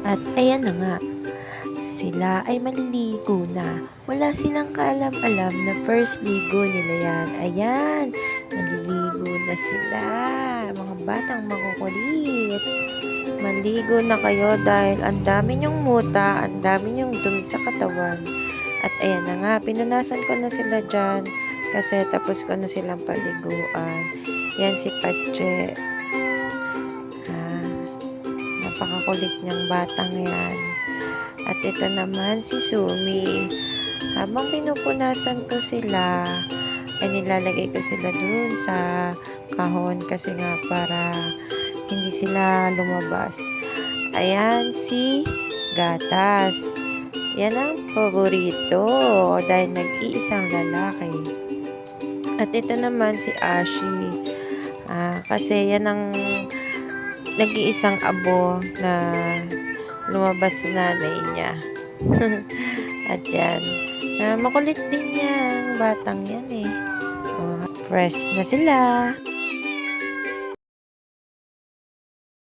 At ayan na nga, sila ay maliligo na. Wala silang kaalam-alam na first ligo nila yan. Ayan, naliligo na sila. Mga batang makukulit. Maligo na kayo dahil ang dami niyong muta, ang dami niyong dumi sa katawan. At ayan na nga, pinunasan ko na sila dyan kasi tapos ko na silang paliguan. Yan si Patche. Napakakulit niyang batang yan. At ito naman si Sumi. Habang pinupunasan ko sila, ay nilalagay ko sila dun sa kahon kasi nga para hindi sila lumabas. Ayan si Gatas. Yan ang paborito dahil nag-iisang lalaki. At ito naman si Ashi. Kasi yan ang nag-iisang abo na lumabas sa nanay niya. At yan. Makulit din yan. Batang yan eh. Fresh na sila.